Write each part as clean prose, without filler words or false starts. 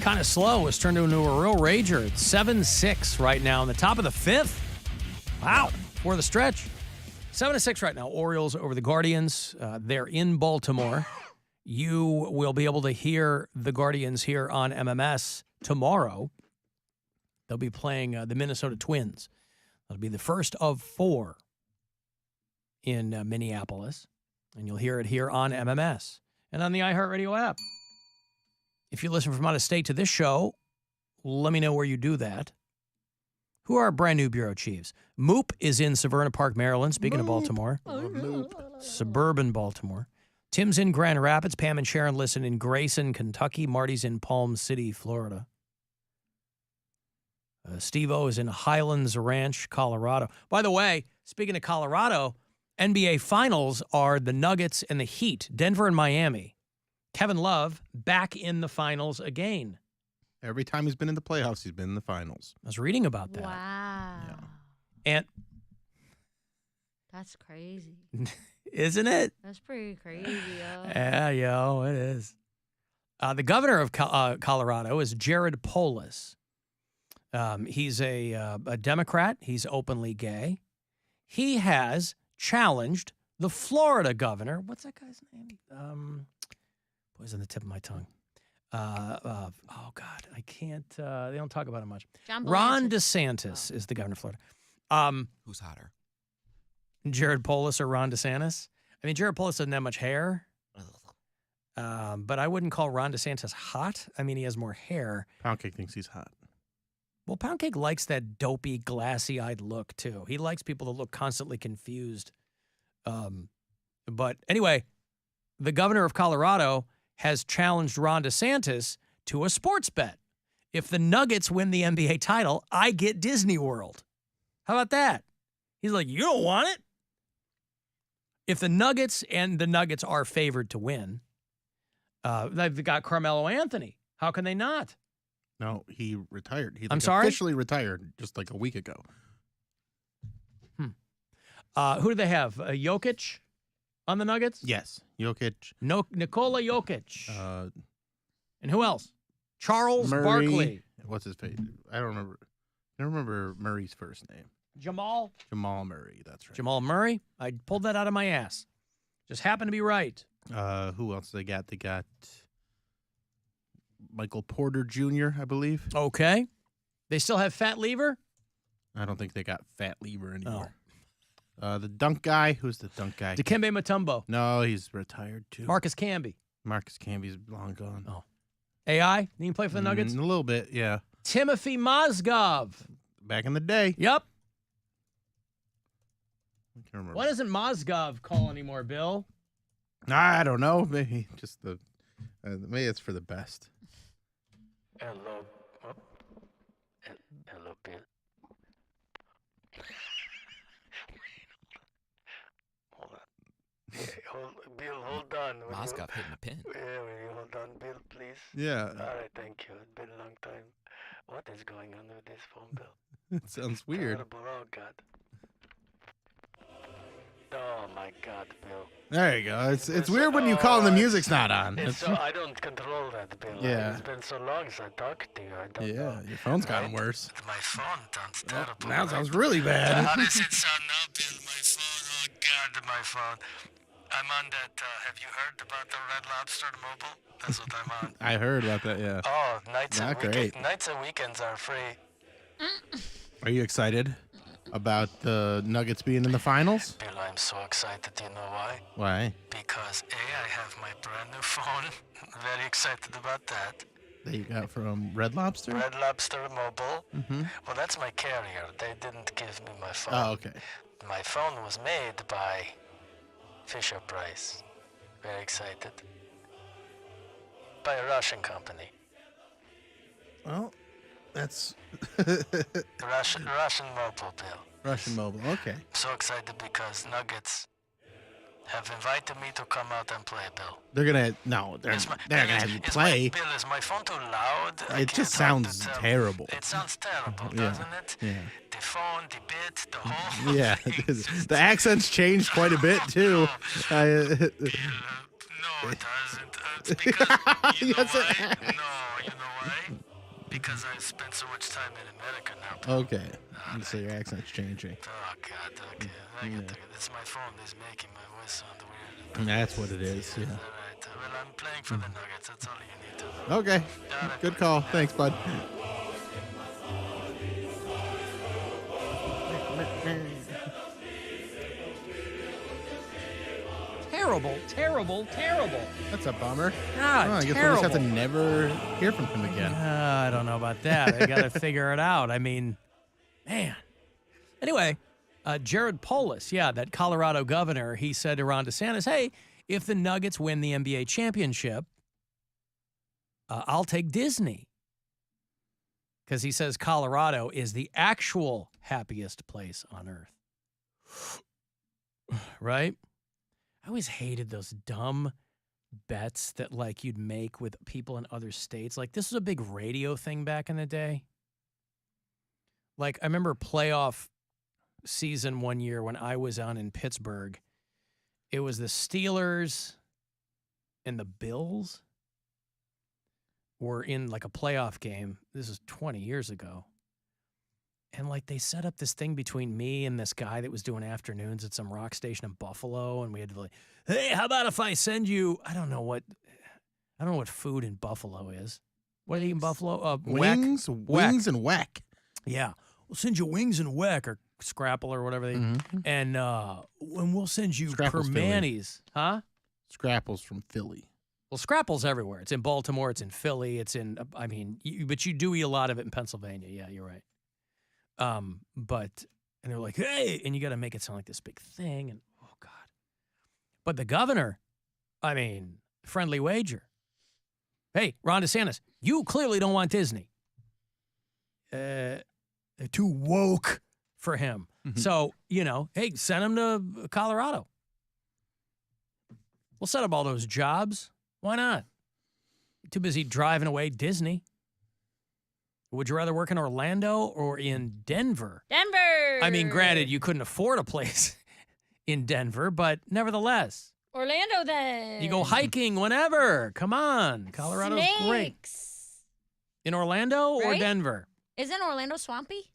kind of slow. It's turned into a real rager. It's 7-6 right now in the top of the fifth. Wow. For the stretch. 7-6 right now. Orioles over the Guardians. They're in Baltimore. You will be able to hear the Guardians here on MMS tomorrow. They'll be playing the Minnesota Twins. That'll be the first of 4 in Minneapolis. And you'll hear it here on MMS and on the iHeartRadio app. If you listen from out of state to this show, let me know where you do that. Who are our brand new bureau chiefs? Moop is in Severna Park, Maryland, speaking of Baltimore. Moop. Suburban Baltimore. Tim's in Grand Rapids. Pam and Sharon listen in Grayson, Kentucky. Marty's in Palm City, Florida. Steve-O is in Highlands Ranch, Colorado. By the way, speaking of Colorado, NBA Finals are the Nuggets and the Heat, Denver and Miami. Kevin Love back in the finals again. Every time he's been in the playoffs, he's been in the finals. I was reading about that. Wow. Yeah. And that's crazy. Isn't it? That's pretty crazy, yo. Yeah, yo, it is. The governor of Colorado is Jared Polis. He's a Democrat. He's openly gay. He has challenged the Florida governor. What's that guy's name? Boy's on the tip of my tongue. Oh, God, I can't. They don't talk about him much. Ron DeSantis is the governor of Florida. Who's hotter? Jared Polis or Ron DeSantis? I mean, Jared Polis doesn't have much hair. But I wouldn't call Ron DeSantis hot. I mean, he has more hair. Poundcake thinks he's hot. Well, Poundcake likes that dopey, glassy-eyed look, too. He likes people that look constantly confused. But anyway, the governor of Colorado has challenged Ron DeSantis to a sports bet. If the Nuggets win the NBA title, I get Disney World. How about that? He's like, you don't want it? If the Nuggets are favored to win, they've got Carmelo Anthony. How can they not? No, he retired. He I'm sorry? Officially retired just like a week ago. Who do they have? Jokic on the Nuggets? Yes, Jokic. No, Nikola Jokic. And who else? Charles Murray. Barkley. What's his face? I don't remember Murray's first name. Jamal Murray. That's right. Jamal Murray. I pulled that out of my ass. Just happened to be right. Who else they got? They got Michael Porter Jr., I believe. Okay. They still have Fat Lever? I don't think they got Fat Lever anymore. The dunk guy. Who's the dunk guy? Dikembe Mutombo. No, he's retired too. Marcus Camby. Marcus Camby's long gone. Oh. AI? Didn't he play for the Nuggets? A little bit, yeah. Timothy Mozgov. Back in the day. Yep. I can't remember. Why doesn't Mozgov call anymore, Bill? I don't know. Maybe just maybe it's for the best. Hello. Hello, Bill. Hold on. Yeah, Bill, hold on. Mozgov hitting a pin. Yeah, will you hold on, Bill, please? Yeah. All right, thank you. It's been a long time. What is going on with this phone, Bill? It sounds weird. Terrible. Oh, God. Oh, my God, Bill. There you go. It's weird when you call and the music's not on. I don't control that, Bill. Yeah. It's been so long since I talked to you. I don't know. Yeah, your phone's gotten worse. My phone sounds terrible. Now it sounds really bad. How does it sound now, Bill? My phone. Oh, God, my phone. I'm on that. Have you heard about the Red Lobster mobile? That's what I'm on. I heard about that, yeah. Oh, nights and weekends are free. Are you excited about the Nuggets being in the finals? Bill, I'm so excited. You know why? Why? Because I have my brand new phone. Very excited about that. That you got from Red Lobster? Red Lobster mobile. Mm-hmm. Well, that's my carrier. They didn't give me my phone. Oh, okay. My phone was made by Fisher Price. Very excited. By a Russian company. Well, that's Russian mobile, Bill. Russian mobile. Okay. So excited because Nuggets have invited me to come out and play, Bill. They're gonna they're not gonna have you play. Bill, is my phone too loud? It just sounds terrible. It sounds terrible, Yeah. doesn't it? Yeah. The phone, the bit, the whole. Yeah. The accents changed quite a bit too. Bill, No, it doesn't. It's because, you know why? No, you know why? Because I've spent so much time in America now. Okay. So your accent's changing. Oh, God, okay. It's my phone that's making my voice sound weird. That's what it is. Yeah. All right. Well, I'm playing for the Nuggets. That's all you need to know. Okay. Good call. Thanks, bud. Terrible. That's a bummer. God, I guess we'll terrible. just have to never hear from him again. I don't know about that. I got to figure it out. I mean, man. Anyway, Jared Polis, that Colorado governor, he said to Ron DeSantis, hey, if the Nuggets win the NBA championship, I'll take Disney. Because he says Colorado is the actual happiest place on earth. Right? I always hated those dumb bets that, like, you'd make with people in other states. Like, this was a big radio thing back in the day. Like, I remember playoff season one year when I was on in Pittsburgh. It was the Steelers and the Bills were in, like, a playoff game. This is 20 years ago. And, like, they set up this thing between me and this guy that was doing afternoons at some rock station in Buffalo. And we had to, like, hey, how about if I send you, I don't know what food in Buffalo is. What do you eat in Buffalo? Wings and whack. Yeah. We'll send you wings and whack or scrapple or whatever they and we'll send you Scrapple's permanis. Huh? Scrapple's from Philly. Well, Scrapple's everywhere. It's in Baltimore. It's in Philly. It's in, but you do eat a lot of it in Pennsylvania. Yeah, you're right. And they're like, hey, and you got to make it sound like this big thing. And, oh, God. But the governor, friendly wager. Hey, Ron DeSantis, you clearly don't want Disney. They're too woke for him. So, hey, send him to Colorado. We'll set up all those jobs. Why not? Too busy driving away Disney. Would you rather work in Orlando or in Denver? Denver! Granted, you couldn't afford a place in Denver, but nevertheless. Orlando, then. You go hiking whenever. Come on. Colorado's great. In Orlando or Right? Denver? Isn't Orlando swampy?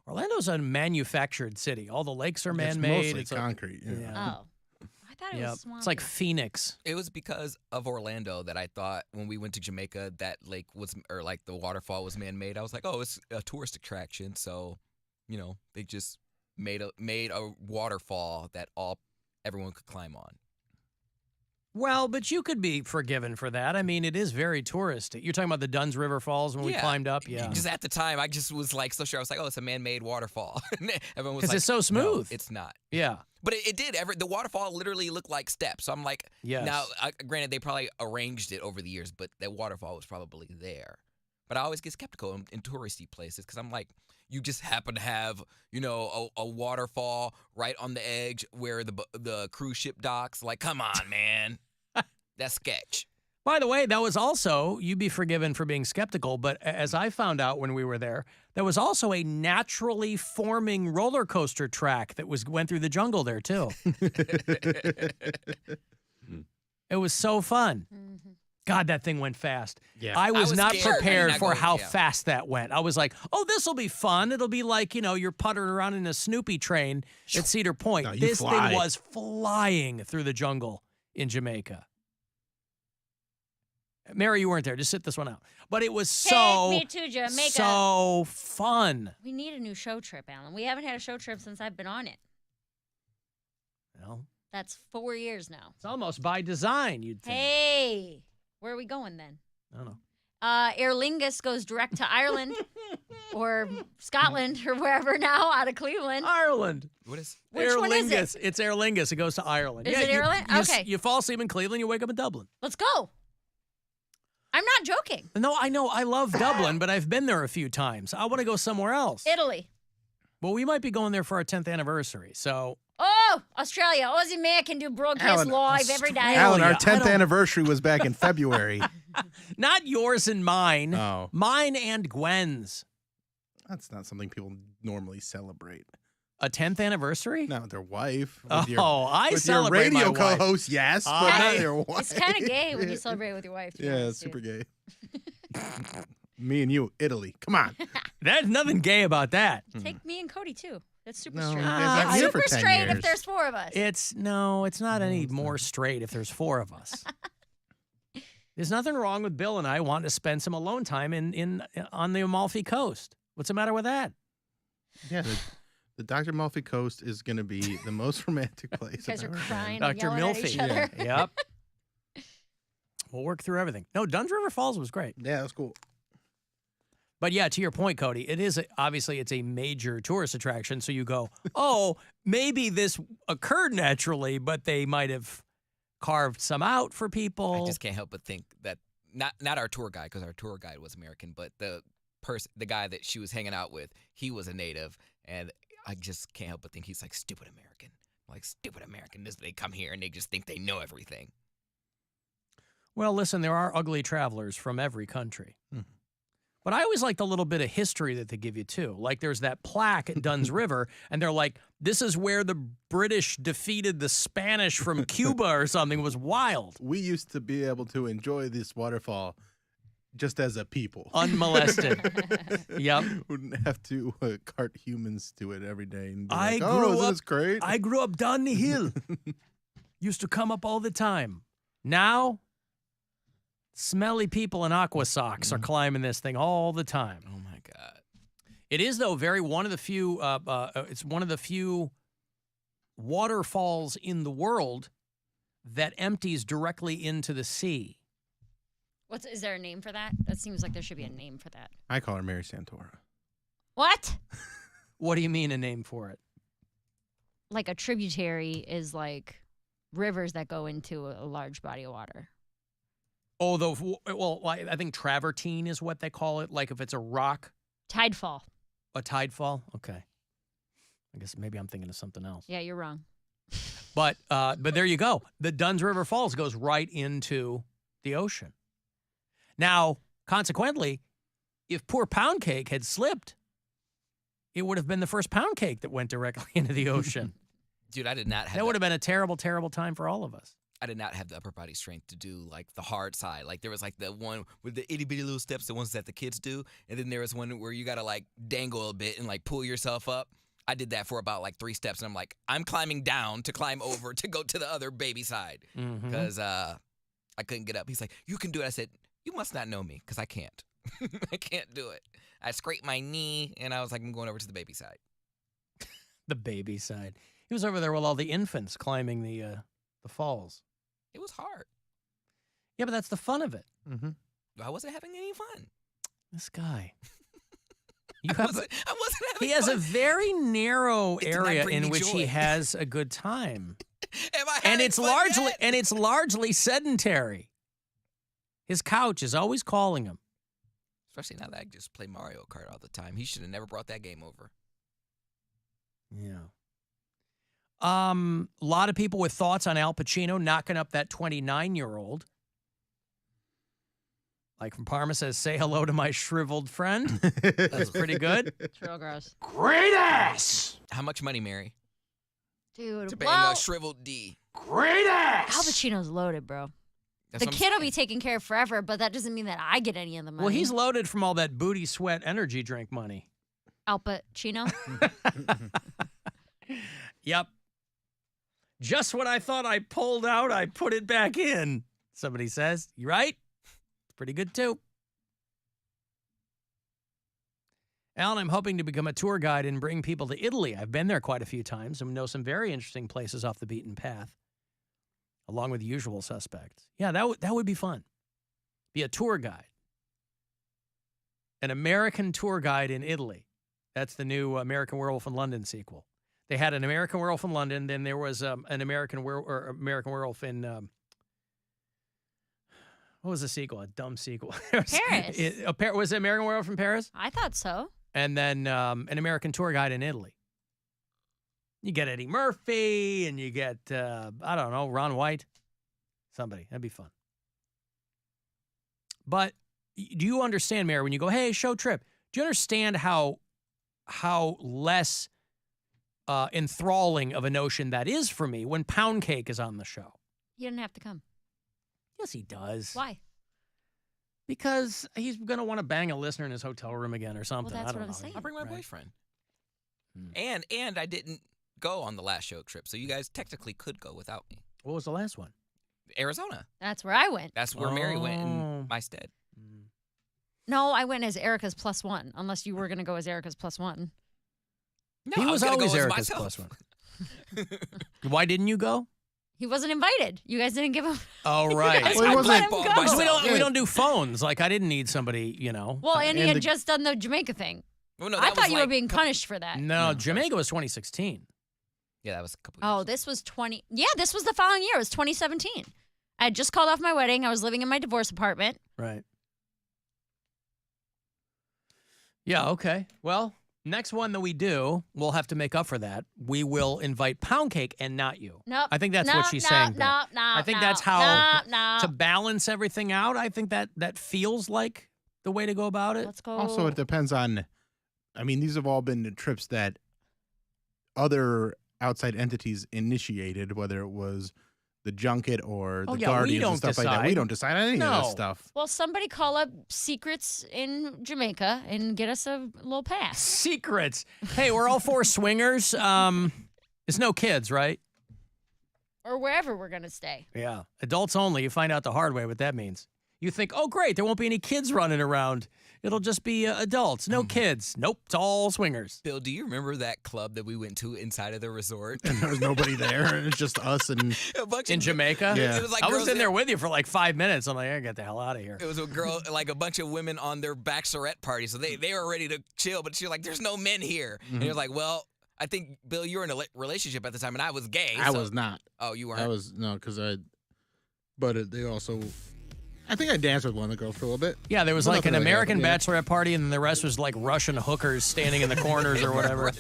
Orlando's a manufactured city. All the lakes are It's man-made. mostly concrete. Yeah. Oh. I thought it was swampy. It's like Phoenix. It was because of Orlando that I thought when we went to Jamaica that lake was, or like the waterfall was man-made. I was like, oh, it's a tourist attraction, so they just made a waterfall that everyone could climb on. Well, but you could be forgiven for that. It is very touristy. You're talking about the Dunn's River Falls when we climbed up? Yeah. Just at the time, I just was like so sure. I was like, oh, it's a man-made waterfall. Everyone was Because like, it's so smooth. No, it's not. Yeah. But it did. The waterfall literally looked like steps. So I'm like, yes. Now, granted, they probably arranged it over the years, but that waterfall was probably there. But I always get skeptical in touristy places because I'm like, you just happen to have, a waterfall right on the edge where the cruise ship docks. Like, come on, man. That's sketch. By the way, that was also, you'd be forgiven for being skeptical, but as I found out when we were there was also a naturally forming roller coaster track that went through the jungle there, too. It was so fun. Mm-hmm. God, that thing went fast. Yeah. I was not scared. prepared I for go, how yeah. fast that went. I was like, oh, this will be fun. It'll be like, you're puttering around in a Snoopy train at Cedar Point. No, you This fly. thing was flying through the jungle in Jamaica. Mary, you weren't there. Just sit this one out. But it was so Take me to Jamaica. So fun. We need a new show trip, Alan. We haven't had a show trip since I've been on it. Well, That's 4 years now. it's almost by design, you'd think. Hey, where are we going then? I don't know. Aer Lingus goes direct to Ireland or Scotland or wherever now out of Cleveland. Ireland. What is? Which Aer one is Lingus. it? It's Aer Lingus. It goes to Ireland. Is it Ireland? Okay. You fall asleep in Cleveland, you wake up in Dublin. Let's go. I'm not joking. No, I know. I love Dublin, but I've been there a few times. I want to go somewhere else. Italy. Well, we might be going there for our 10th anniversary, so... Oh, Australia. Aussie man can do broadcast Alan, live every day. Alan, our I 10th don't- anniversary was back in February. Not yours and mine. Oh. Mine and Gwen's. That's not something people normally celebrate. A 10th anniversary? Not their wife. Oh, I with celebrate your radio my wife. co-host, yes, but not your wife. It's kind of gay when you celebrate with your wife. to be Yeah, honest, it's super dude. gay. Me and you, Italy. Come on. There's nothing gay about that. Take me and Cody too. That's super No, straight. I'm It's here for super 10 straight years. if there's 4 of us. It's not any more straight if there's 4 of us. There's nothing wrong with Bill and I wanting to spend some alone time on the Amalfi Coast. What's the matter with that? Yeah, the Dr. Malfi Coast is going to be the most romantic place. You guys I've are ever been. crying and Dr. yelling at each Milfy. other. Yep. We'll work through everything. No, Dunn's River Falls was great. Yeah, that's cool. But yeah, to your point, Cody, it is obviously it's a major tourist attraction. So you go, oh, maybe this occurred naturally, but they might have carved some out for people. I just can't help but think that not our tour guide, because our tour guide was American, but the guy that she was hanging out with, he was a native, and I just can't help but think he's like stupid American. Like stupid American. They come here and they just think they know everything. Well, listen, there are ugly travelers from every country. But I always like the little bit of history that they give you, too. Like there's that plaque at Dunn's River, and they're like, this is where the British defeated the Spanish from Cuba or something. It was wild. We used to be able to enjoy this waterfall just as a people. Unmolested. Yep. Wouldn't have to cart humans to it every day. And be I like, grew isn't up- this great? I grew up down the hill. Used to come up all the time. Now, smelly people in aqua socks are climbing this thing all the time. Oh my God. It is, though, one of the few. It's one of the few waterfalls in the world that empties directly into the sea. Is there a name for that? That seems like there should be a name for that. I call her Mary Santora. What? What do you mean a name for it? Like a tributary is like rivers that go into a large body of water. Oh, I think travertine is what they call it. Like if it's a rock, Tidefall. a tidefall. Okay, I guess maybe I'm thinking of something else. Yeah, you're wrong. But there you go. The Dunn's River Falls goes right into the ocean. Now, consequently, if poor Poundcake had slipped, it would have been the first Poundcake that went directly into the ocean. Dude, I did not have That would have been a terrible, terrible time for all of us. I did not have the upper body strength to do like the hard side. Like there was like the one with the itty bitty little steps, the ones that the kids do, and then there was one where you gotta like dangle a bit and like pull yourself up. I did that for about like 3 steps, and I'm like, I'm climbing down to climb over to go to the other baby side because I couldn't get up. He's like, you can do it. I said, you must not know me because I can't. I can't do it. I scraped my knee, and I was like, I'm going over to the baby side. The baby side. He was over there with all the infants climbing the falls. It was hard. Yeah, but that's the fun of it. Mm-hmm. I wasn't having any fun. This guy. I wasn't having He has a fun. very narrow It did not area bring in me which he joy. has a good time. Am I And having it's fun yet? largely sedentary. His couch is always calling him. Especially now that I just play Mario Kart all the time. He should have never brought that game over. Yeah. A lot of people with thoughts on Al Pacino knocking up that 29-year-old. Like from Parma says, say hello to my shriveled friend. That's pretty good. It's real gross. Great ass! How much money, Mary? Dude, To bang well, a shriveled D. Great ass! Al Pacino's loaded, bro. That's The what I'm kid will be saying. taken care of forever, but that doesn't mean that I get any of the money. Well, he's loaded from all that booty sweat energy drink money. Al Pacino. Yep. Just when I thought I pulled out, I put it back in. Somebody says, you right? It's pretty good too. Alan, I'm hoping to become a tour guide and bring people to Italy. I've been there quite a few times and know some very interesting places off the beaten path, along with the usual suspects. Yeah, that would be fun. Be a tour guide. An American tour guide in Italy. That's the new American Werewolf in London sequel. They had an American Werewolf in London. Then there was an American Werewolf in what was the sequel? A dumb sequel. Paris. Was it American Werewolf in Paris? I thought so. And then an American tour guide in Italy. You get Eddie Murphy, and you get I don't know, Ron White, somebody. That'd be fun. But do you understand, Mary, when you go, hey, show trip? Do you understand how less enthralling of a notion that is for me when Poundcake is on the show. He didn't have to come. Yes, he does. Why? Because he's going to want to bang a listener in his hotel room again or something. that's I don't what I'm know. saying. I'll bring my Right. boyfriend. And I didn't go on the last show trip, so you guys technically could go without me. What was the last one? Arizona. That's where I went. That's where Mary went Oh. in my stead. No, I went as Erica's +1, unless you were going to go as Erica's +1. No, He I was gonna always go as Erica's myself. +1. Why didn't you go? He wasn't invited. You guys didn't give him. Oh, right. guys Well, he wouldn't wasn't- let him Well, go. Because myself. we don't do phones. Like, I didn't need somebody, you know. Well, and he and had the- just done the Jamaica thing. Well, no, I that thought was you were like being punished for that. No, Jamaica was 2016. Yeah, that was a couple. Oh, years. this was 20. Yeah, this was the following year. It was 2017. I had just called off my wedding. I was living in my divorce apartment. Right. Yeah, okay. Well, next one that we do, we'll have to make up for that. We will invite Poundcake and not you. Nope. I think that's no, what she's no, saying. Bill. No, no, I think no, that's how no. to balance everything out. I think that feels like the way to go about it. Let's go. Also, it depends on. I mean, these have all been trips that other outside entities initiated, whether it was the junket or the Oh, yeah, we Guardians don't and stuff like that. We decide. don't decide on any of No. this stuff. Well, somebody call up Secrets in Jamaica and get us a little pass. Secrets. Hey, we're all four swingers. It's no kids, right? Or wherever we're going to stay. Yeah. Adults only. You find out the hard way what that means. You think, oh, great, there won't be any kids running around. It'll just be adults. No kids. Nope, it's all swingers. Bill, do you remember that club that we went to inside of the resort? And there was nobody there. It's just us and A bunch In of Jamaica? Yeah. It was like I was girls in there with you for like 5 minutes. I'm like, I get the hell out of here. It was a girl, like a bunch of women on their bachelorette party, so they were ready to chill, but she was like, "There's no men here," and you're like, "Well, I think Bill, you were in a relationship at the time, and I was gay." I so- was not. Oh, you weren't. I was no, because they also. I think I danced with one of the girls for a little bit. Yeah, there was Well, like an nothing really American happened, bachelorette party, and then the rest was like Russian hookers standing in the corners or whatever.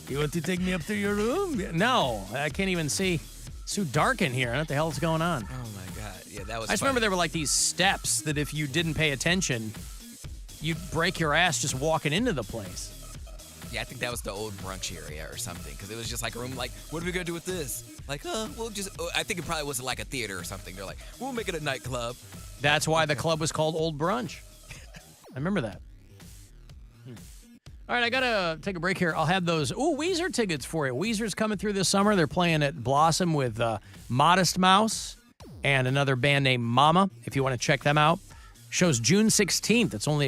You want to take me up to your room? No, I can't even see. It's too dark in here. What the hell's going on? Oh my god, yeah, that was. I just remember there were like these steps that if you didn't pay attention, you'd break your ass just walking into the place. Yeah, I think that was the old brunch area or something, because it was just like a room. Like, what are we gonna do with this? Like, we'll just. I think it probably was like a theater or something. They're like, we'll make it a nightclub. That's why the club was called Old Brunch. I remember that. All right, I got to take a break here. I'll have those Weezer tickets for you. Weezer's coming through this summer. They're playing at Blossom with Modest Mouse and another band named Mama, if you want to check them out. Show's June 16th. It's only